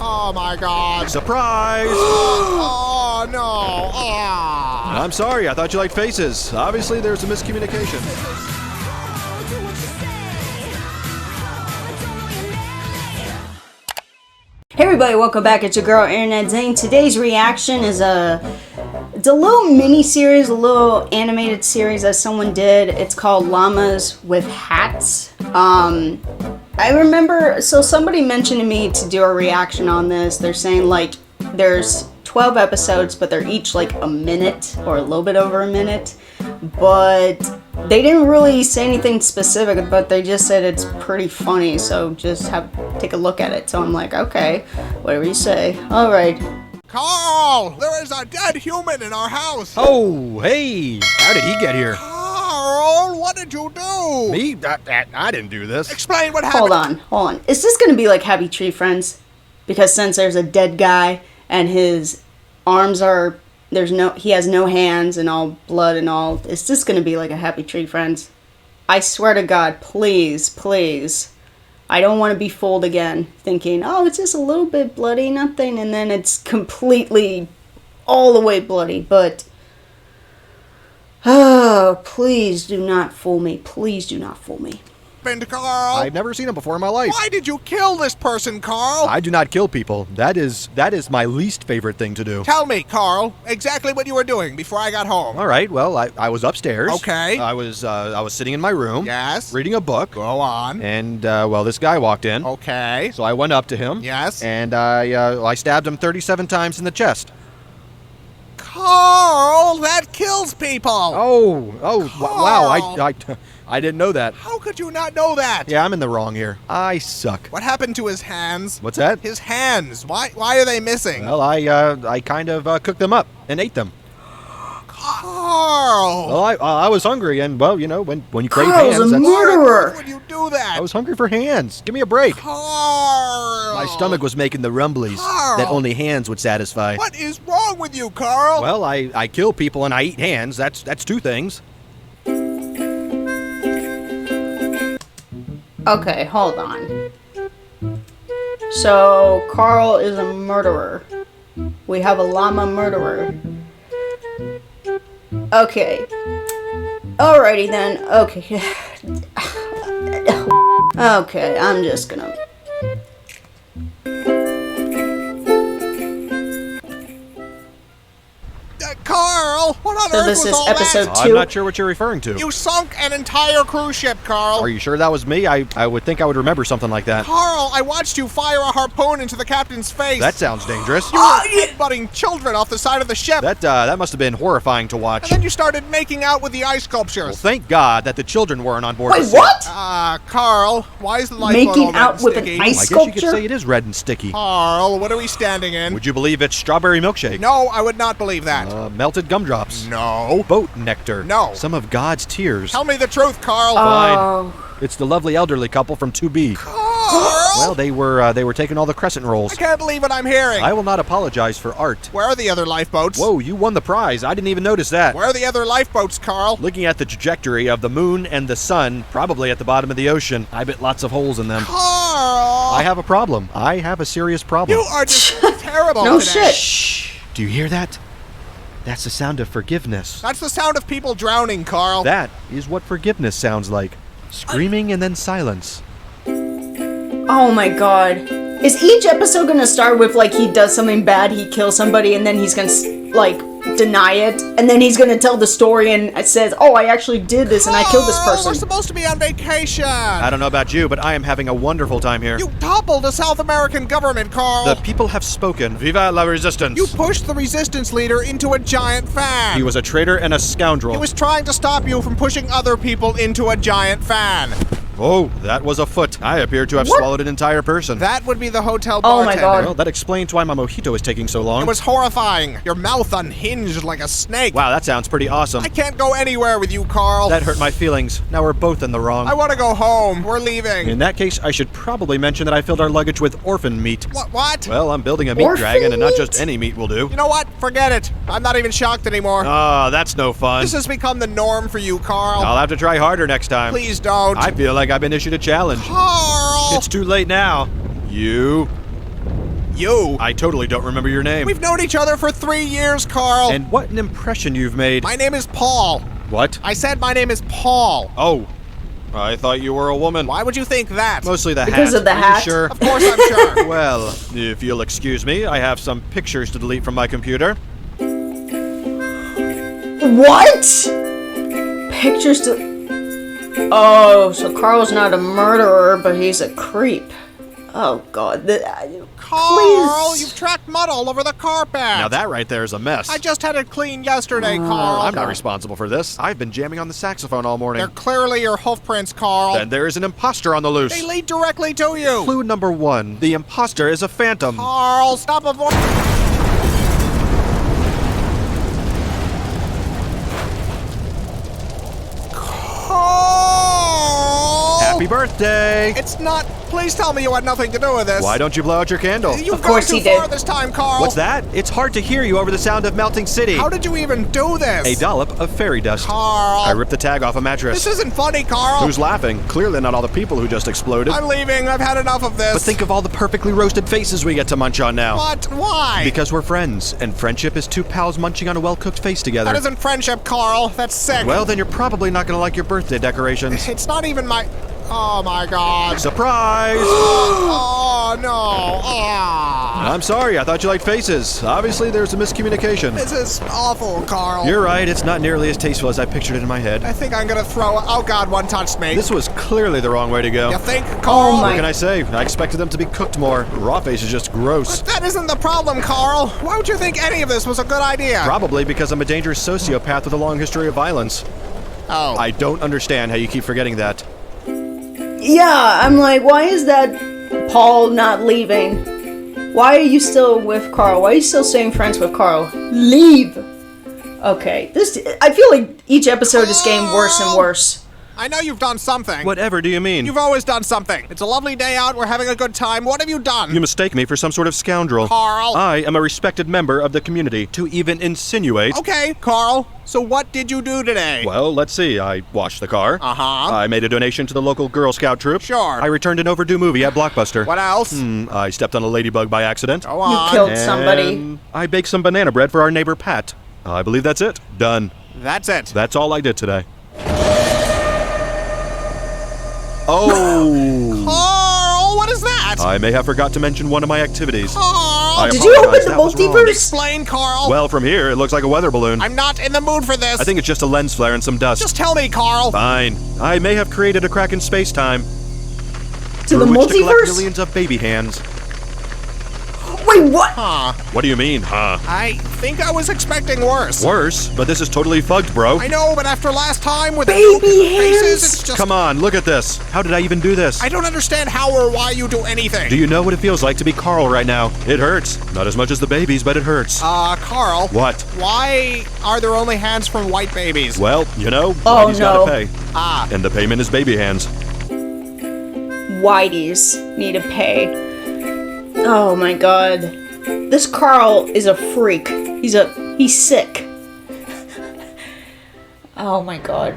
Oh my God. Surprise! Oh no. Oh. I'm sorry, I thought you liked faces. Obviously, there's a miscommunication. Hey everybody, welcome back. It's your girl Internet Zane. Today's reaction is it's a little mini series, a little animated series that someone did. It's called Llamas with Hats. I remember, so somebody mentioned to me to do a reaction on this. They're saying like there's 12 episodes, but they're each like a minute or a little bit over a minute. But they didn't really say anything specific, but they just said it's pretty funny. So just take a look at it. So I'm like, okay, whatever you say. All right. Carl, there is a dead human in our house. Oh, hey! How did he get here? Carl, what did you do? Me? I didn't do this. Explain what happened. Hold on. Is this gonna be like Happy Tree Friends? Because since there's a dead guy and his arms are, he has no hands and all blood and all, is this gonna be like a Happy Tree Friends? I swear to God, please, please. I don't want to be fooled again, thinking, oh, it's just a little bit bloody, nothing, and then it's completely all the way bloody, but oh, please do not fool me. Please do not fool me. Carl? I've never seen him before in my life. Why did you kill this person, Carl? I do not kill people. That is my least favorite thing to do. Tell me, Carl, exactly what you were doing before I got home. All right, well, I was upstairs. Okay. I was sitting in my room. Yes. Reading a book. Go on. And, well, this guy walked in. Okay. So I went up to him. Yes. And I stabbed him 37 times in the chest. Carl, that kills people. Oh, wow, I didn't know that. How could you not know that? Yeah, I'm in the wrong here. I suck. What happened to his hands? What's that? His hands. Why are they missing? Well, I kind of cooked them up and ate them. Carl! Well, I was hungry, and, well, you know, when you crave Carl's hands, a murderer! Why would you do that? I was hungry for hands. Give me a break. Carl! My stomach was making the rumblies Carl! that only hands would satisfy. What is wrong with you, Carl? Well, I kill people and I eat hands. That's two things. Okay, hold on. So, Carl is a murderer. We have a llama murderer. Okay. Alrighty then. Okay. Okay, I'm just gonna... Carl, what on So earth this was is all episode that? 2? I'm not sure what you're referring to. You sunk an entire cruise ship, Carl. Are you sure that was me? I would think I would remember something like that. Carl, I watched you fire a harpoon into the captain's face. That sounds dangerous. You were headbutting children off the side of the ship. That must have been horrifying to watch. And then you started making out with the ice Well, sculptures. thank God that the children weren't on board. Wait, what? Carl, why is the lifeboat all Making red out and with an sticky? ice I guess you sculpture? could say it is red and sticky. Carl, what are we standing in? Would you believe it's strawberry milkshake? No, I would not believe that. Melted gumdrops. No. Boat nectar. No. Some of God's tears. Tell me the truth, Carl. Oh. It's the lovely elderly couple from 2B. Carl! Well, they were taking all the crescent rolls. I can't believe what I'm hearing. I will not apologize for art. Where are the other lifeboats? Whoa, you won the prize. I didn't even notice that. Where are the other lifeboats, Carl? Looking at the trajectory of the moon and the sun, probably at the bottom of the ocean. I bet lots of holes in them. Carl! I have a problem. I have a serious problem. You are just terrible No today. shit. Shh. Do you hear that? That's the sound of forgiveness. That's the sound of people drowning, Carl. That is what forgiveness sounds like. Screaming and then silence. Oh my God. Is each episode gonna start with like he does something bad, he kills somebody, and then he's gonna like deny it, and then he's gonna tell the story and it says, oh, I actually did this and I killed this We're person. supposed to be on vacation. I don't know about you, but I am having a wonderful time here. You toppled the South American government, Carl. The people have spoken. Viva la resistance. You pushed the resistance leader into a giant fan. He was a traitor and a scoundrel. He was trying to stop you from pushing other people into a giant fan. Oh, that was a foot. I appear to have swallowed an entire person. That would be the hotel Oh my bartender. God. Well, that explains why my mojito is taking so long. It was horrifying. Your mouth unhinged like a snake. Wow, that sounds pretty awesome. I can't go anywhere with you, Carl. That hurt my feelings. Now we're both in the wrong. I want to go home. We're leaving. In that case, I should probably mention that I filled our luggage with orphan meat. What? Well, I'm building a meat Orphan dragon, and not meat? just any meat will do. You know what? Forget it. I'm not even shocked anymore. Ah, that's no fun. This has become the norm for you, Carl. I'll have to try harder next time. Please don't. I feel like I've been issued a challenge. Carl! It's too late now. You You. I totally don't remember your name. We've known each other for 3 years, Carl. And what an impression you've made. My name is Paul. What? I said my name is Paul. Oh, I thought you were a woman. Why would you think that? Mostly the hat. Because of the Are you hat? sure? Of course I'm sure. Well, if you'll excuse me, I have some pictures to delete from my computer. What? Pictures to... Oh, so Carl's not a murderer, but he's a creep. Oh, God. Carl, Please. you've tracked mud all over the carpet. Now that right there is a mess. I just had it cleaned yesterday, Carl. I'm not responsible for this. I've been jamming on the saxophone all morning. They're clearly your hoof prints, Carl. Then there is an imposter on the loose. They lead directly to you. Clue number 1. The imposter is a phantom. Carl, stop avoiding... Carl! Happy birthday! It's not... Please tell me you had nothing to do with this. Why don't you blow out your candle? You've Of course gone he too far did. this time, Carl. What's that? It's hard to hear you over the sound of melting city. How did you even do this? A dollop of fairy dust. Carl. I ripped the tag off a mattress. This isn't funny, Carl. Who's laughing? Clearly not all the people who just exploded. I'm leaving. I've had enough of this. But think of all the perfectly roasted faces we get to munch on now. What? Why? Because we're friends, and friendship is two pals munching on a well-cooked face together. That isn't friendship, Carl. That's sick. Well, then you're probably not gonna like your birthday decorations. It's not even my... Oh, my God. Surprise! Oh, no. Ah. I'm sorry, I thought you liked faces. Obviously, there's a miscommunication. This is awful, Carl. You're right, it's not nearly as tasteful as I pictured it in my head. I think I'm gonna throw... Oh, God, one touched me. This was clearly the wrong way to go. You think, Carl? Oh, my- What can I say? I expected them to be cooked more. Raw face is just gross. That isn't the problem, Carl. Why would you think any of this was a good idea? Probably because I'm a dangerous sociopath with a long history of violence. Oh. I don't understand how you keep forgetting that. Yeah, I'm like, why is that Paul not leaving? Why are you still with Carl? Why are you still staying friends with Carl? Leave! Okay, I feel like each episode is getting worse and worse. I know you've done something. Whatever do you mean? You've always done something. It's a lovely day out. We're having a good time. What have you done? You mistake me for some sort of scoundrel. Carl. I am a respected member of the community. To even insinuate... Okay, Carl. So what did you do today? Well, let's see. I washed the car. Uh-huh. I made a donation to the local Girl Scout troop. Sure. I returned an overdue movie at Blockbuster. What else? I stepped on a ladybug by accident. Go on. You killed somebody. And I baked some banana bread for our neighbor Pat. I believe that's it. Done. That's it. That's all I did today. Oh! Carl, what is that? I may have forgot to mention one of my activities. Carl, Did you open apologize, the that was wrong. multiverse? explain, Carl. Well, from here, it looks like a weather balloon. I'm not in the mood for this. I think it's just a lens flare and some dust. Just tell me, Carl. Fine. I may have created a crack in space-time. To the through which to collect multiverse? millions of baby hands. Wait, what? Huh. What do you mean, huh? I think I was expecting worse. Worse, but this is totally fucked, bro. I know, but after last time with Baby the faces, hands? it's just... Come on, look at this. How did I even do this? I don't understand how or why you do anything. Do you know what it feels like to be Carl right now? It hurts. Not as much as the babies, but it hurts. Carl. What? Why are there only hands from white babies? Well, you know, Oh, Whitey's no. gotta pay. Ah. And the payment is baby hands. Whiteys need to pay. Oh my god. This Carl is a freak. He's sick. Oh my god.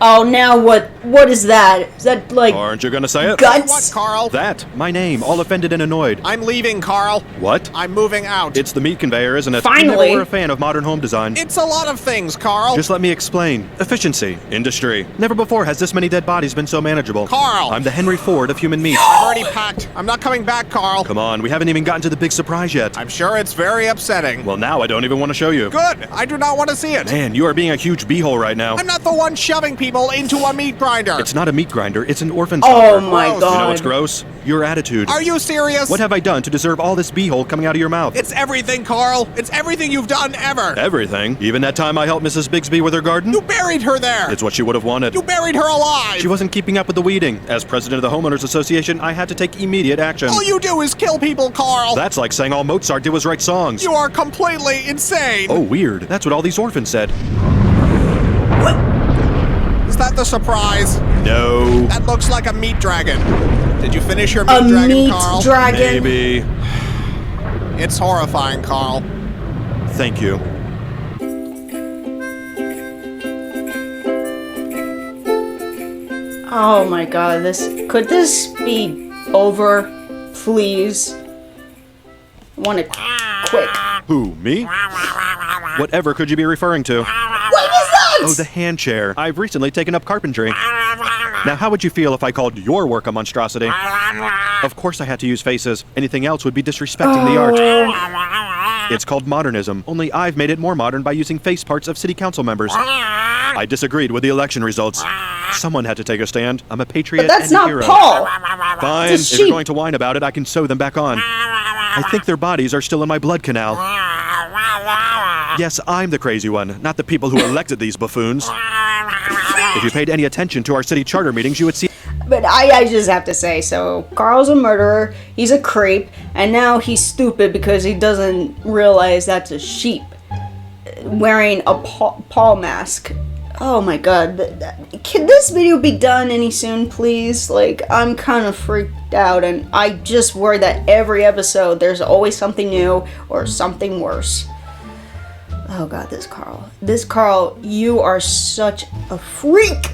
Oh, now what? What is that? Is that like Aren't you gonna say it? What, guts? Carl? That, my name, all offended and annoyed. I'm leaving, Carl. What? I'm moving out. It's the meat conveyor, isn't it? Finally. You never were a fan of modern home design. It's a lot of things, Carl. Just let me explain. Efficiency. Industry. Never before has this many dead bodies been so manageable. Carl. I'm the Henry Ford of human meat. I've already packed. I'm not coming back, Carl. Come on, we haven't even gotten to the big surprise yet. I'm sure it's very upsetting. Well, now I don't even want to show you. Good. I do not want to see it. Man, you are being a huge beehole right now. I'm not the one shoving people into a meat grinder. It's not a meat grinder, it's an orphan Oh stopper. my Gross. god. You know what's gross? Your attitude. Are you serious? What have I done to deserve all this beehole coming out of your mouth? It's everything, Carl. It's everything you've done ever. Everything. Even that time I helped Mrs. Bigsby with her garden? You buried her there. It's what she would have wanted. You buried her alive. She wasn't keeping up with the weeding. As president of the Homeowners Association, I had to take immediate action. All you do is kill people, Carl. That's like saying all Mozart did was write songs. You are completely insane. Oh, weird. That's what all these orphans said. Is that the surprise? No. That looks like a meat dragon. Did you finish your A meat dragon, meat Carl? dragon. Maybe. It's horrifying, Carl. Thank you. Oh my god, could this be over? Please. Want it quick. Who, me? Whatever could you be referring to? What is that? Oh, the hand chair. I've recently taken up carpentry. Now, how would you feel if I called your work a monstrosity? Of course I had to use faces. Anything else would be disrespecting the art. It's called modernism, only I've made it more modern by using face parts of city council members. I disagreed with the election results. Someone had to take a stand. I'm a patriot But that's and a not hero. Paul. Fine, It's a if you're sheep. going to whine about it, I can sew them back on. I think their bodies are still in my blood canal. Yes, I'm the crazy one, not the people who elected these buffoons. If you paid any attention to our city charter meetings, you would see... But I just have to say, so Carl's a murderer, he's a creep, and now he's stupid because he doesn't realize that's a sheep wearing a Paul mask. Oh my god. Can this video be done any soon, please? Like, I'm kind of freaked out, and I just worry that every episode there's always something new or something worse. Oh god, this Carl, you are such a freak!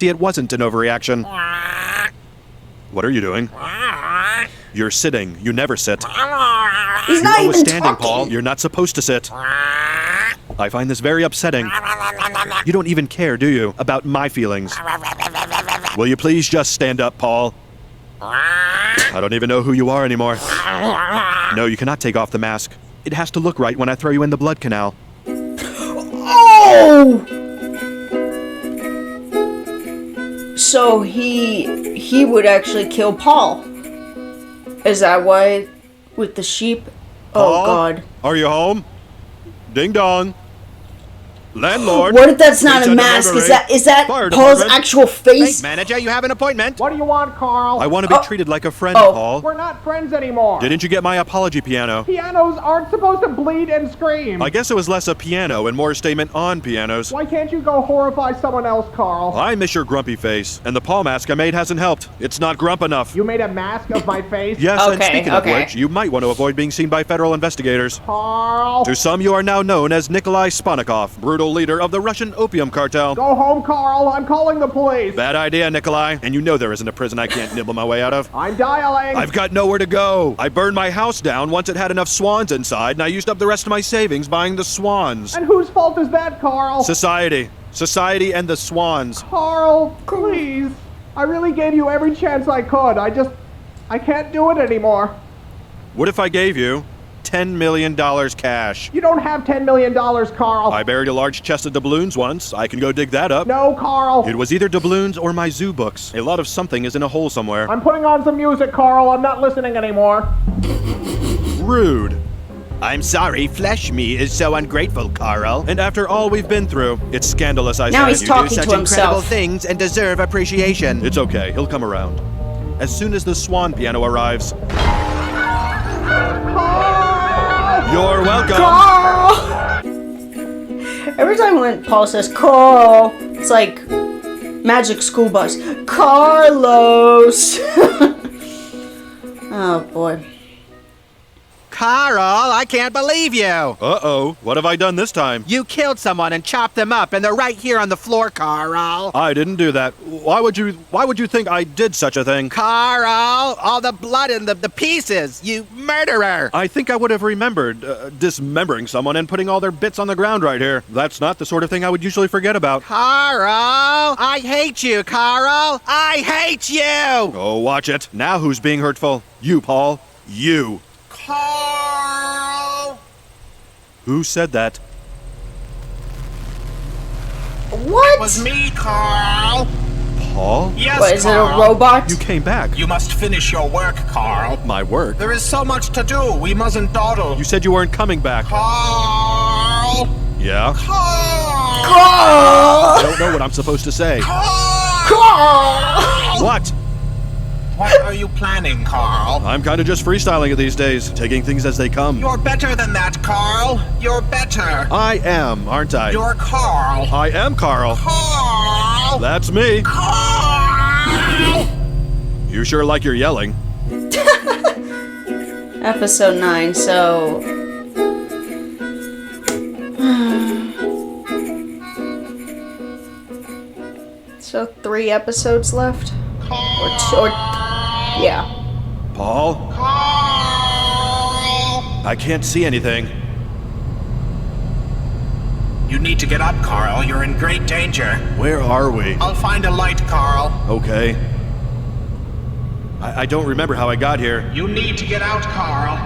it wasn't an overreaction. What are you doing? You're sitting. You never sit. He's not You're always even standing, talking. Paul. You're not supposed to sit. I find this very upsetting. You don't even care, do you, about my feelings? Will you please just stand up, Paul? I don't even know who you are anymore. No, you cannot take off the mask. It has to look right when I throw you in the blood canal. Oh! So he would actually kill Paul. Is that why with the sheep? Oh Paul? god. Are you home? Ding dong. Landlord. What if that's not a Pizza mask? delivery. Is that Fire Paul's department. actual face? Manager, you have an appointment. What do you want, Carl? I want to be treated like a friend, Oh. Paul. We're not friends anymore. Didn't you get my apology piano? Pianos aren't supposed to bleed and scream. I guess it was less a piano and more a statement on pianos. Why can't you go horrify someone else, Carl? I miss your grumpy face, and the Paul mask I made hasn't helped. It's not grump enough. You made a mask of my face? Yes, and Okay, speaking okay. of which, you might want to avoid being seen by federal investigators. Carl. To some, you are now known as Nikolai Sponikov, brutal leader of the Russian opium cartel. Go home, Carl. I'm calling the police. Bad idea, Nikolai. And you know there isn't a prison I can't nibble my way out of. I'm dialing. I've got nowhere to go. I burned my house down once it had enough swans inside, and I used up the rest of my savings buying the swans. And whose fault is that, Carl? Society. Society and the swans. Carl, please. I really gave you every chance I could. I can't do it anymore. What if I gave you $10 million cash? You don't have $10 million, Carl. I buried a large chest of doubloons once. I can go dig that up. No, Carl. It was either doubloons or my zoo books. A lot of something is in a hole somewhere. I'm putting on some music, Carl. I'm not listening anymore. Rude. I'm sorry, flesh me is so ungrateful, Carl. And after all we've been through, it's scandalous, I Now say. he's You talking do such to incredible himself. things and deserve appreciation. It's okay, he'll come around. As soon as the swan piano arrives. You're welcome. Carl! Every time when Paul says Carl, it's like Magic School Bus. Carlos! Oh boy. Carl, I can't believe you. Uh-oh, what have I done this time? You killed someone and chopped them up, and they're right here on the floor, Carl. I didn't do that. Why would you think I did such a thing? Carl, all the blood and the pieces, you murderer. I think I would have remembered dismembering someone and putting all their bits on the ground right here. That's not the sort of thing I would usually forget about. Carl, I hate you, Carl. I hate you. Oh, watch it. Now who's being hurtful? You, Paul. You. Carl. Who said that? What? It was me, Carl. Paul? Yes, What, is it a Carl. robot? You came back. You must finish your work, Carl. My work? There is so much to do. We mustn't dawdle. You said you weren't coming back. Carl. Yeah? Carl. Carl! I don't know what I'm supposed to say. Carl! What? What are you planning, Carl? I'm kind of just freestyling it these days, taking things as they come. You're better than that, Carl. You're better. I am, aren't I? You're Carl. I am Carl. Carl. That's me. Carl. You sure like your yelling. Episode 9, so... So 3 episodes left? Or 2, or... Yeah. Paul? Carl. I can't see anything. You need to get up, Carl. You're in great danger. Where are we? I'll find a light, Carl. Okay. I don't remember how I got here. You need to get out, Carl.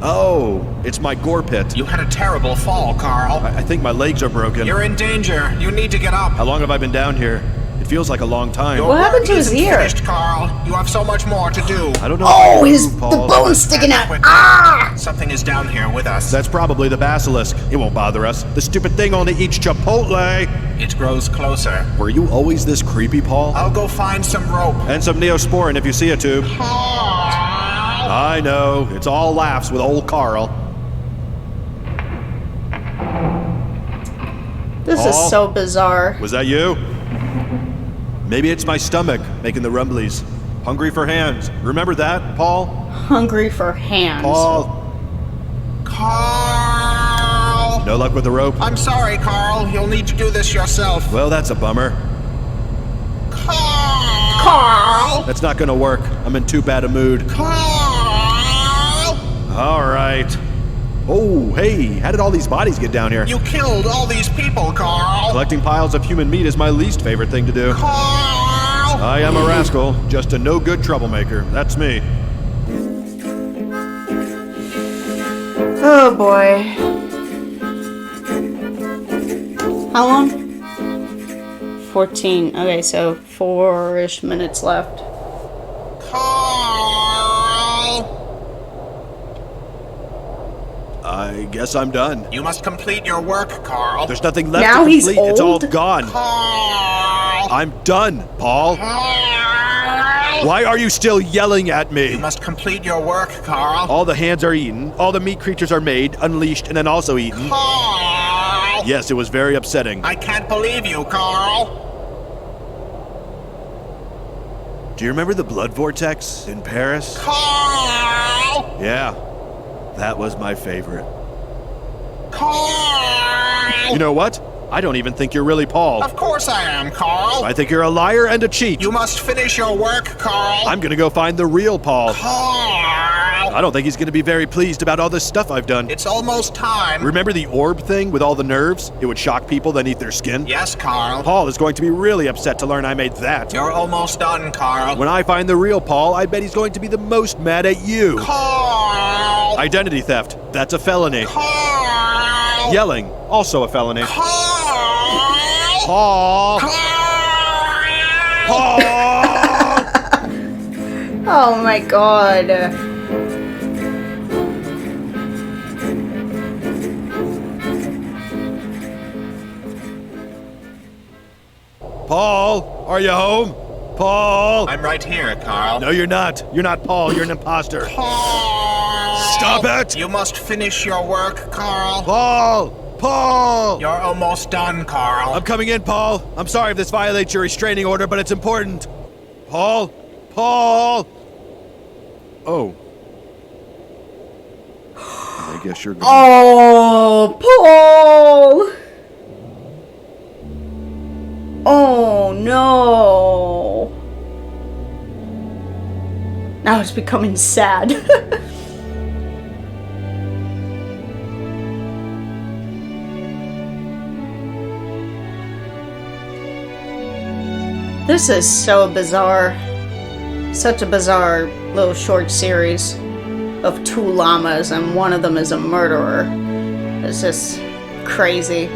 Oh, it's my gore pit. You had a terrible fall, Carl. I think my legs are broken. You're in danger. You need to get up. How long have I been down here? It feels like a long time. Your What happened to work his isn't ear? finished, Carl. You have so much more to do. I don't know. Oh, if I his can the move, Paul. bone's sticking out. Quick. Ah! Something is down here with us. That's probably the basilisk. It won't bother us. The stupid thing only eats Chipotle. It grows closer. Were you always this creepy, Paul? I'll go find some rope. And some Neosporin if you see a tube. Carl! I know. It's all laughs with old Carl. This Paul? is so bizarre. Was that you? Maybe it's my stomach making the rumblies. Hungry for hands. Remember that, Paul? Hungry for hands. Paul. Carl! No luck with the rope? I'm sorry, Carl. You'll need to do this yourself. Well, that's a bummer. Carl! That's not gonna work. I'm in too bad a mood. Carl! All right. Oh, hey, how did all these bodies get down here? You killed all these people, Carl. Collecting piles of human meat is my least favorite thing to do. Carl! I am a rascal, just a no-good troublemaker. That's me. Oh boy. How long? 14. Okay, so 4-ish minutes left. Carl! I guess I'm done. You must complete your work, Carl. There's nothing left Now to he's complete. It's all old? gone. Carl! I'm done, Paul. Carl! Why are you still yelling at You me? must complete your work, Carl. All the hands are eaten, all the meat creatures are made, unleashed, and then also eaten. Carl! Yes, it was very upsetting. I can't believe you, Carl. Do you remember the blood vortex in Paris? Carl! Yeah, that was my favorite. Carl! You know what? I don't even think you're really Paul. Of course I am, Carl. I think you're a liar and a cheat. You must finish your work, Carl. I'm gonna go find the real Paul. Carl! I don't think he's gonna be very pleased about all this stuff I've done. It's almost time. Remember the orb thing with all the nerves? It would shock people, then eat their skin? Yes, Carl. Paul is going to be really upset to learn I made that. You're almost done, Carl. When I find the real Paul, I bet he's going to be the most mad at you. Carl! Identity theft, that's a felony. Carl! Yelling, also a felony. Carl! Paul! Carl! Paul! Oh my god. Paul, are you home? Paul! I'm right here, Carl. No, you're not. You're not Paul, you're an imposter. Carl! Stop it! You must finish your work, Carl. Paul! Paul! You're almost done, Carl. I'm coming in, Paul. I'm sorry if this violates your restraining order, but it's important. Paul? Paul? Oh. I guess you're going. Oh, Paul! Oh no. Now it's becoming sad. This is so bizarre. Such a bizarre little short series of 2 llamas, and one of them is a murderer. It's just crazy.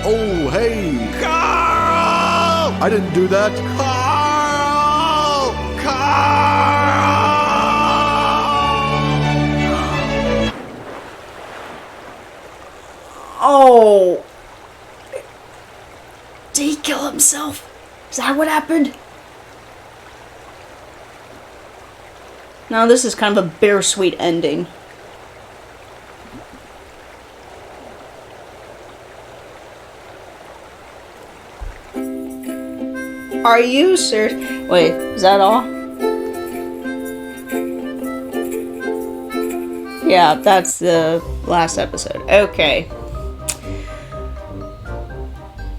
Oh, hey! Carl! I didn't do that. Carl! Carl! Oh! Did he kill himself? Is that what happened? No, this is kind of a bittersweet ending. Are you serious? Wait, is that all? Yeah, that's the last episode. Okay.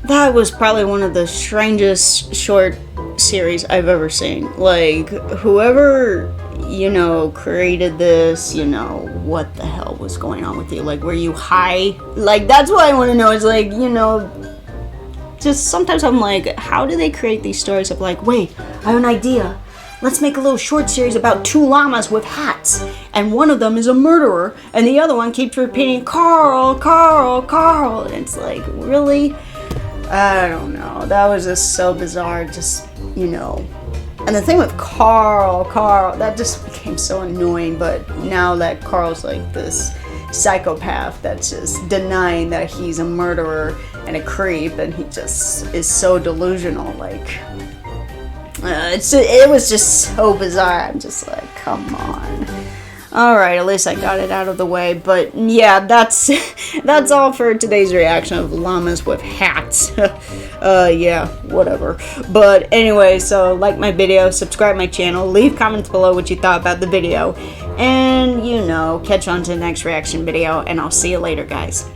That was probably one of the strangest short series I've ever seen. Like, whoever, you know, created this, you know, what the hell was going on with you? Like, were you high? Like, that's what I want to know. Is like, you know, just sometimes I'm like, how do they create these stories of like, wait, I have an idea. Let's make a little short series about 2 llamas with hats. And one of them is a murderer. And the other one keeps repeating, Carl, Carl, Carl. And it's like, really? I don't know. That was just so bizarre. Just, you know. And the thing with Carl, that just became so annoying. But now that Carl's like this psychopath that's just denying that he's a murderer and a creep. And he just is so delusional. Like... it was just so bizarre. I'm just like, come on. Alright, at least I got it out of the way. But yeah, that's all for today's reaction of llamas with hats. Yeah, whatever. But anyway, so like my video, subscribe my channel, leave comments below what you thought about the video. And, you know, catch on to the next reaction video, and I'll see you later, guys.